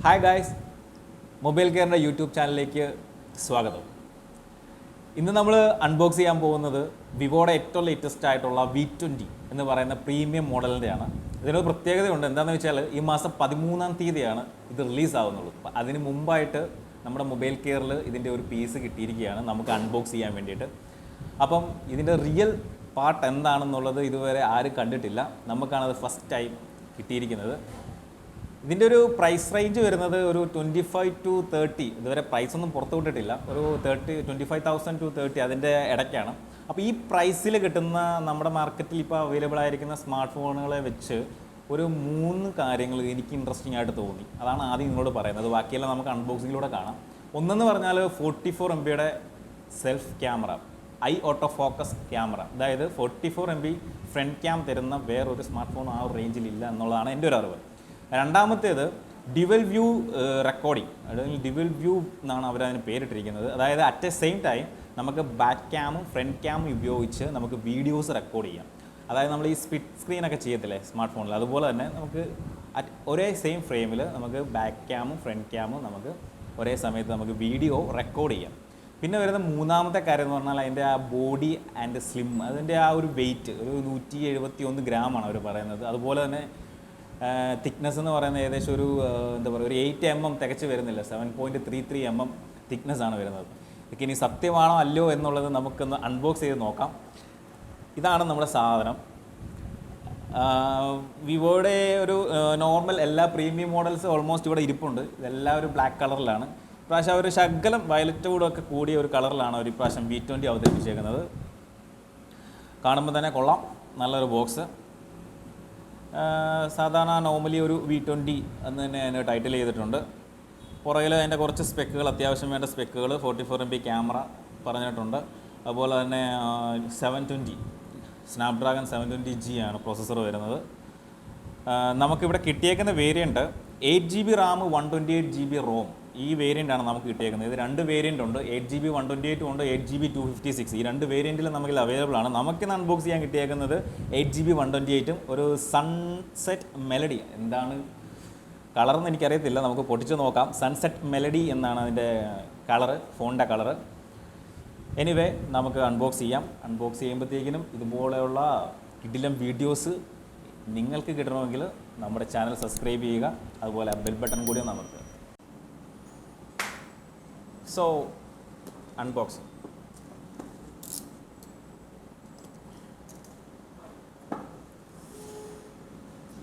Hi guys, mobile കെയറിൻ്റെ YouTube ചാനലിലേക്ക് സ്വാഗതം. ഇന്ന് നമ്മൾ അൺബോക്സ് ചെയ്യാൻ പോകുന്നത് വിവോയുടെ ഏറ്റവും ലേറ്റസ്റ്റ് ആയിട്ടുള്ള V20 എന്ന് പറയുന്ന പ്രീമിയം മോഡലിൻ്റെയാണ്. ഇതിനൊരു പ്രത്യേകതയുണ്ട്. എന്താണെന്ന് വെച്ചാൽ ഈ മാസം 13-ാം തീയതിയാണ് ഇത് റിലീസ് ആവുന്നുള്ളൂ. അതിന് മുമ്പായിട്ട് നമ്മുടെ മൊബൈൽ കെയറിൽ ഇതിൻ്റെ ഒരു പീസ് കിട്ടിയിരിക്കുകയാണ് നമുക്ക് അൺബോക്സ് ചെയ്യാൻ വേണ്ടിയിട്ട്. അപ്പം ഇതിൻ്റെ റിയൽ പാർട്ട് എന്താണെന്നുള്ളത് ഇതുവരെ ആരും കണ്ടിട്ടില്ല. നമുക്കാണത് ഫസ്റ്റ് ടൈം കിട്ടിയിരിക്കുന്നത്. ഇതിൻ്റെ ഒരു പ്രൈസ് റേഞ്ച് വരുന്നത് ഒരു 25 to 30. ഇതുവരെ പ്രൈസ് ഒന്നും പുറത്തു വിട്ടിട്ടില്ല. ഒരു 25,000 to 30 അതിൻ്റെ ഇടയ്ക്കാണ്. അപ്പോൾ ഈ പ്രൈസിൽ കിട്ടുന്ന നമ്മുടെ മാർക്കറ്റിൽ ഇപ്പോൾ അവൈലബിൾ ആയിരിക്കുന്ന സ്മാർട്ട് ഫോണുകളെ വെച്ച് ഒരു 3 കാര്യങ്ങൾ എനിക്ക് ഇൻട്രസ്റ്റിംഗ് ആയിട്ട് തോന്നി. അതാണ് ആദ്യം നിങ്ങളോട് പറയുന്നത്. ബാക്കിയെല്ലാം നമുക്ക് അൺബോക്സിങ്ങിലൂടെ കാണാം. ഒന്നെന്ന് പറഞ്ഞാൽ 44 MB self camera, I auto focus camera. അതായത് 44 MB ഫ്രണ്ട് ക്യാം തരുന്ന വേറൊരു സ്മാർട്ട് ഫോൺ ആ ഒരു റേഞ്ചിലില്ല എന്നുള്ളതാണ് എൻ്റെ ഒരു അറിവ്. രണ്ടാമത്തേത് ഡ്യുവൽ വ്യൂ റെക്കോർഡിംഗ്, അല്ലെങ്കിൽ ഡ്യുവൽ വ്യൂ എന്നാണ് അവരതിന് പേരിട്ടിരിക്കുന്നത്. അതായത് അറ്റ് എ സെയിം ടൈം നമുക്ക് ബാക്ക് ക്യാമും ഫ്രണ്ട് ക്യാമും ഉപയോഗിച്ച് നമുക്ക് വീഡിയോസ് റെക്കോർഡ് ചെയ്യാം. അതായത് നമ്മൾ ഈ സ്പ്ലിറ്റ് സ്ക്രീനൊക്കെ ചെയ്യത്തില്ലേ സ്മാർട്ട് ഫോണിൽ, അതുപോലെ തന്നെ നമുക്ക് ഒരേ സെയിം ഫ്രെയിമിൽ നമുക്ക് ബാക്ക് ക്യാമും ഫ്രണ്ട് ക്യാമും നമുക്ക് ഒരേ സമയത്ത് നമുക്ക് വീഡിയോ റെക്കോർഡ് ചെയ്യാം. പിന്നെ വരുന്ന മൂന്നാമത്തെ കാര്യം എന്ന് പറഞ്ഞാൽ അതിൻ്റെ ആ ബോഡി ആൻഡ് സ്ലിം, അതിൻ്റെ ആ ഒരു വെയിറ്റ് ഒരു 171 ഗ്രാമാണ് അവർ പറയുന്നത്. അതുപോലെ തന്നെ തിക്നെസ് എന്ന് പറയുന്നത് ഏകദേശം ഒരു എന്താ പറയുക, ഒരു 8 mm തികച്ച് വരുന്നില്ല. 7.33 mm തിക്നെസ്സാണ് വരുന്നത്. ഇതൊക്കെ ഇനി സത്യമാണോ അല്ലയോ എന്നുള്ളത് നമുക്കൊന്ന് അൺബോക്സ് ചെയ്ത് നോക്കാം. ഇതാണ് നമ്മുടെ സാധനം. വിവോയുടെ ഒരു നോർമൽ എല്ലാ പ്രീമിയം മോഡൽസ് ഓൾമോസ്റ്റ് ഇവിടെ ഇരിപ്പുണ്ട്. ഇതെല്ലാം ഒരു ബ്ലാക്ക് കളറിലാണ്. ഇപ്രാവശ്യം ഒരു ശകലം വയലറ്റോടൊക്കെ കൂടിയ ഒരു കളറിലാണ് ഒരു ഇപ്രാവശ്യം V20 അവതരിപ്പിച്ചേക്കുന്നത്. കാണുമ്പോൾ തന്നെ കൊള്ളാം, നല്ലൊരു ബോക്സ്. സാധാരണ നോർമലി ഒരു V20 എന്ന് തന്നെ അതിന് ടൈറ്റിൽ ചെയ്തിട്ടുണ്ട്. പുറകിൽ അതിൻ്റെ കുറച്ച് സ്പെക്കുകൾ, അത്യാവശ്യം വേണ്ട സ്പെക്കുകൾ, 44 MB ക്യാമറ പറഞ്ഞിട്ടുണ്ട്. അതുപോലെ തന്നെ 720 സ്നാപ്ഡ്രാഗൺ 720G ആണ് പ്രോസസ്സർ വരുന്നത്. നമുക്കിവിടെ കിട്ടിയേക്കുന്ന variant 8GB Ram 128GB Rome, ഈ വേരിയൻ്റാണ് നമുക്ക് കിട്ടിയേക്കുന്നത്. ഇത് 2 വേരിയൻ്റ് ഉണ്ട്, 8GB 128 ഉണ്ട്, 8GB 256. ഈ 2 വേരിയൻറ്റിൽ നമുക്ക് അവൈലബിൾ ആണ്. നമുക്കിന്ന് അൺബോക്സ് ചെയ്യാൻ കിട്ടിയേക്കുന്നത് 8GB 128 ഒരു സൺസെറ്റ് മെലഡി. എന്താണ് കളറെന്ന് എനിക്കറിയത്തില്ല, നമുക്ക് പൊട്ടിച്ച് നോക്കാം. സൺസെറ്റ് മെലഡി എന്നാണ് അതിൻ്റെ കളറ്, ഫോണിൻ്റെ കളറ്. എനിവേ നമുക്ക് അൺബോക്സ് ചെയ്യാം. അൺബോക്സ് ചെയ്യുമ്പോഴത്തേക്കിനും ഇതുപോലെയുള്ള കിടിലം വീഡിയോസ് നിങ്ങൾക്ക് കിട്ടണമെങ്കിൽ നമ്മുടെ ചാനൽ സബ്സ്ക്രൈബ് ചെയ്യുക. അതുപോലെ ബെൽ ബട്ടൺ കൂടി നമുക്ക്. So unboxing.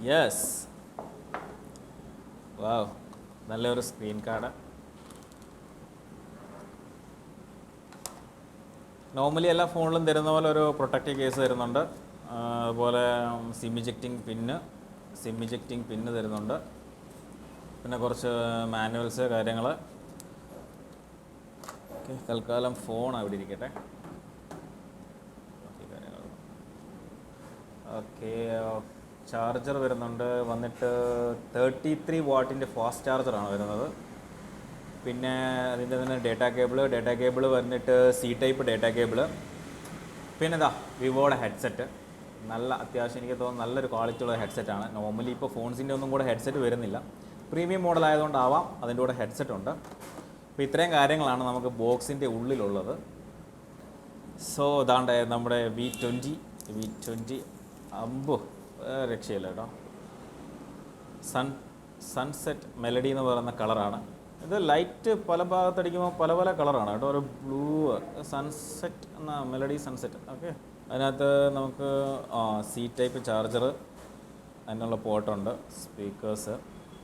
യെസ്, വാവ്, നല്ലൊരു സ്ക്രീൻ കാർഡ്. നോർമലി എല്ലാ ഫോണിലും തരുന്ന പോലെ ഒരു പ്രൊട്ടക്റ്റീവ് കേസ് തരുന്നുണ്ട്. അതുപോലെ സിം ഇജക്റ്റിംഗ് പിന്ന് തരുന്നുണ്ട്. പിന്നെ കുറച്ച് മാനുവൽസ് കാര്യങ്ങൾ. ഓക്കെ, തൽക്കാലം ഫോൺ അവിടെ ഇരിക്കട്ടെ. ഓക്കെ, ചാർജർ വരുന്നുണ്ട്. വന്നിട്ട് 33 വാട്ടിൻ്റെ ഫാസ്റ്റ് ചാർജറാണ് വരുന്നത്. പിന്നെ അതിൻ്റെ തന്നെ ഡേറ്റാ കേബിൾ വന്നിട്ട് C ടൈപ്പ് ഡേറ്റാ കേബിൾ. പിന്നെ ഇതാ വിവോയുടെ ഹെഡ്സെറ്റ്. നല്ല അത്യാവശ്യം എനിക്ക് തോന്നുന്നു നല്ലൊരു ക്വാളിറ്റിയുള്ള ഹെഡ്സെറ്റാണ്. നോർമലി ഇപ്പോൾ ഫോൺസിൻ്റെ ഒന്നും കൂടെ ഹെഡ്സെറ്റ് വരുന്നില്ല. പ്രീമിയം മോഡൽ ആയതുകൊണ്ടാവാം അതിൻ്റെ കൂടെ ഹെഡ്സെറ്റ് ഉണ്ട്. അപ്പോൾ ഇത്രയും കാര്യങ്ങളാണ് നമുക്ക് ബോക്സിൻ്റെ ഉള്ളിലുള്ളത്. സോ ഇതാണ്ട് നമ്മുടെ V20 അമ്പോ രക്ഷയില്ല കേട്ടോ. സൺസെറ്റ് മെലഡി എന്ന് പറയുന്ന കളറാണ് ഇത്. ലൈറ്റ് പല ഭാഗത്തടിക്കുമ്പോൾ പല പല കളറാണ് കേട്ടോ. ഒരു ബ്ലൂ സൺസെറ്റ് എന്ന മെലഡി സൺസെറ്റ്. ഓക്കെ, അതിനകത്ത് നമുക്ക് C ടൈപ്പ് ചാർജർ, അതിനുള്ള പോർട്ടുണ്ട്, സ്പീക്കേഴ്സ്.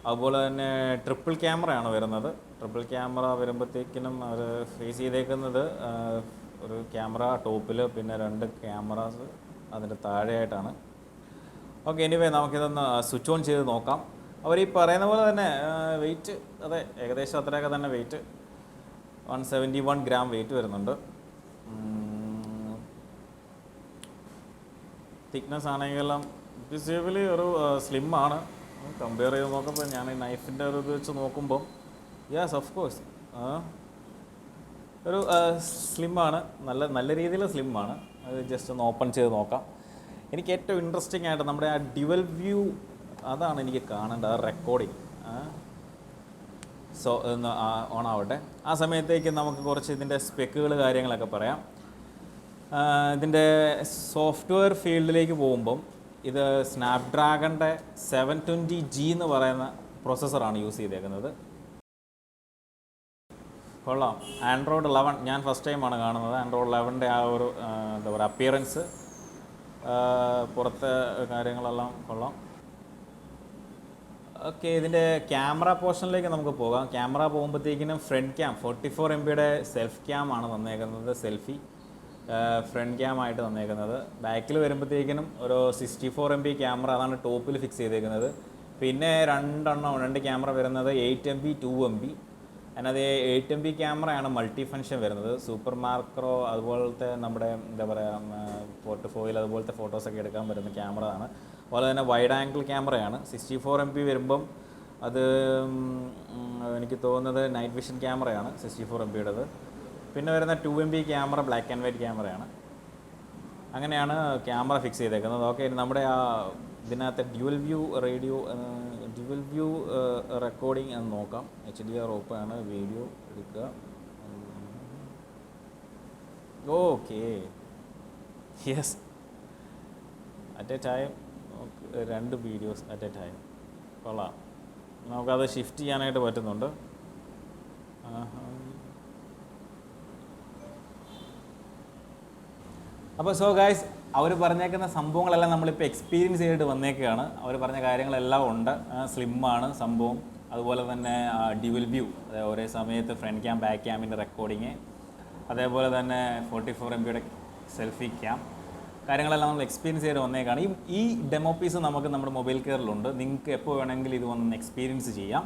അതുപോലെ തന്നെ ട്രിപ്പിൾ ക്യാമറയാണ് വരുന്നത്. ട്രിപ്പിൾ ക്യാമറ വരുമ്പോഴത്തേക്കിനും അവർ ഫേസ് ചെയ്തേക്കുന്നത് ഒരു ക്യാമറ ടോപ്പിൽ, പിന്നെ 2 ക്യാമറാസ് അതിൻ്റെ താഴെയായിട്ടാണ്. ഓക്കെ, എനിവേ നമുക്കിതൊന്ന് സ്വിച്ച് ഓൺ ചെയ്ത് നോക്കാം. അവർ ഈ പറയുന്ന പോലെ തന്നെ വെയിറ്റ്, അതെ ഏകദേശം അത്രയൊക്കെ തന്നെ വെയിറ്റ്, 171 ഗ്രാം വെയിറ്റ് വരുന്നുണ്ട്. തിക്നെസ് ആണെങ്കിലും വിസിബിളി ഒരു സ്ലിമ്മാണ്. കമ്പയർ ചെയ്ത് നോക്കുമ്പോൾ ഞാൻ ഈ നൈഫിൻ്റെ ഒരു ഇത് വെച്ച് നോക്കുമ്പോൾ യെസ് ഓഫ് കോഴ്സ് ഒരു സ്ലിമ്മാണ്, നല്ല രീതിയിൽ സ്ലിമ്മാണ്. അത് ജസ്റ്റ് ഒന്ന് ഓപ്പൺ ചെയ്ത് നോക്കാം. എനിക്ക് ഏറ്റവും ഇൻട്രസ്റ്റിംഗ് ആയിട്ട് നമ്മുടെ ആ ഡ്യുവൽ വ്യൂ, അതാണ് എനിക്ക് കാണേണ്ടത്, ആ റെക്കോർഡിങ്. ഒന്ന് ഓൺ ആവട്ടെ. ആ സമയത്തേക്ക് നമുക്ക് കുറച്ച് ഇതിൻ്റെ സ്പെക്കുകൾ കാര്യങ്ങളൊക്കെ പറയാം. ഇതിൻ്റെ സോഫ്റ്റ്വെയർ ഫീൽഡിലേക്ക് പോകുമ്പം ഇത് സ്നാപ്ഡ്രാഗണിൻ്റെ 720G എന്ന് പറയുന്ന പ്രോസസ്സറാണ് യൂസ് ചെയ്തേക്കുന്നത്. കൊള്ളാം. ആൻഡ്രോയിഡ് 11 ഞാൻ ഫസ്റ്റ് ടൈമാണ് കാണുന്നത്. ആൻഡ്രോയിഡ് 11ൻ്റെ ആ ഒരു എന്താ പറയുക അപ്പിയറൻസ്, പുറത്തെ കാര്യങ്ങളെല്ലാം കൊള്ളാം. ഓക്കെ, ഇതിൻ്റെ ക്യാമറ പോർഷനിലേക്ക് നമുക്ക് പോകാം. ക്യാമറ പോകുമ്പോഴത്തേക്കിനും front cam 44 MB self cam ആണ് തന്നേക്കുന്നത്, സെൽഫി ഫ്രണ്ട് ക്യാം ആയിട്ട് തന്നേക്കുന്നത്. ബാക്കിൽ വരുമ്പോഴത്തേക്കിനും ഒരു 64 MB ക്യാമറ, അതാണ് ടോപ്പിൽ ഫിക്സ് ചെയ്തേക്കുന്നത്. പിന്നെ രണ്ട് ക്യാമറ വരുന്നത് 8 MB 2 MB. അതിനകത്ത് 8 MB ക്യാമറയാണ് മൾട്ടി ഫങ്ഷൻ വരുന്നത്. സൂപ്പർ മാക്രോ അതുപോലത്തെ നമ്മുടെ എന്താ പറയുക പോർട്ട്ഫോയിൽ അതുപോലത്തെ ഫോട്ടോസൊക്കെ എടുക്കാൻ പറ്റുന്ന ക്യാമറ ആണ്. അതുപോലെ തന്നെ വൈഡ് ആംഗിൾ ക്യാമറയാണ്. 64 MB വരുമ്പം അത് എനിക്ക് തോന്നുന്നത് നൈറ്റ് വിഷൻ ക്യാമറയാണ് 64 MBയുടേത്. പിന്നെ വരുന്ന 2 MB camera black and white ക്യാമറയാണ്. അങ്ങനെയാണ് ക്യാമറ ഫിക്സ് ചെയ്തേക്കുന്നത്. ഓക്കെ, നമ്മുടെ ആ ഇതിനകത്ത് ഡ്യുവൽ വ്യൂ റെക്കോർഡിംഗ് എന്ന് നോക്കാം. HDR ഓപ്പൺ ആണ്, വീഡിയോ എടുക്കുക. Okay, yes, at A time 2 videos at A time. കൊള്ളാം. നമുക്കത് ഷിഫ്റ്റ് ചെയ്യാനായിട്ട് പറ്റുന്നുണ്ട്. അപ്പോൾ ഗൈസ്, അവർ പറഞ്ഞേക്കുന്ന സംഭവങ്ങളെല്ലാം നമ്മളിപ്പോൾ എക്സ്പീരിയൻസ് ചെയ്തിട്ട് വന്നേക്കുകയാണ്. അവർ പറഞ്ഞ കാര്യങ്ങളെല്ലാം ഉണ്ട്. സ്ലിമ്മാണ് സംഭവം. അതുപോലെ തന്നെ ഡ്യുവൽ വ്യൂ, അതായത് ഒരേ സമയത്ത് ഫ്രണ്ട് ക്യാം ബാക്ക് ക്യാമിൻ്റെ റെക്കോർഡിങ്, അതേപോലെ തന്നെ 44 MBയുടെ സെൽഫി ക്യാം, കാര്യങ്ങളെല്ലാം നമ്മൾ എക്സ്പീരിയൻസ് ചെയ്ത് വന്നേക്കാണ്. ഈ ഡെമോ പീസ് നമുക്ക് നമ്മുടെ മൊബൈൽ കെയറിലുണ്ട്. നിങ്ങൾക്ക് എപ്പോൾ വേണമെങ്കിലും ഇത് വന്ന് എക്സ്പീരിയൻസ് ചെയ്യാം.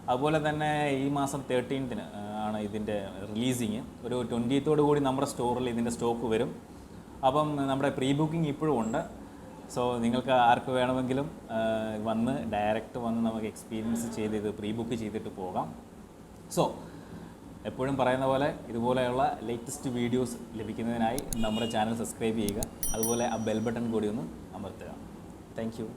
അതുപോലെ തന്നെ ഈ മാസം 13 ആണ് ഇതിൻ്റെ റിലീസിങ്. ഒരു 20th കൂടി നമ്മുടെ സ്റ്റോറിൽ ഇതിൻ്റെ സ്റ്റോക്ക് വരും. അപ്പം നമ്മുടെ പ്രീ ബുക്കിംഗ് ഇപ്പോഴും ഉണ്ട്. സോ നിങ്ങൾക്ക് ആർക്ക് വേണമെങ്കിലും ഡയറക്റ്റ് വന്ന് നമുക്ക് എക്സ്പീരിയൻസ് ചെയ്ത് ഇത് പ്രീ ബുക്ക് ചെയ്തിട്ട് പോകാം. സോ എപ്പോഴും പറയുന്ന പോലെ ഇതുപോലെയുള്ള ലേറ്റസ്റ്റ് വീഡിയോസ് ലഭിക്കുന്നതിനായി നമ്മുടെ ചാനൽ സബ്സ്ക്രൈബ് ചെയ്യുക. അതുപോലെ ആ ബെൽ ബട്ടൺ കൂടി ഒന്ന് അമർത്തുക. Thank you.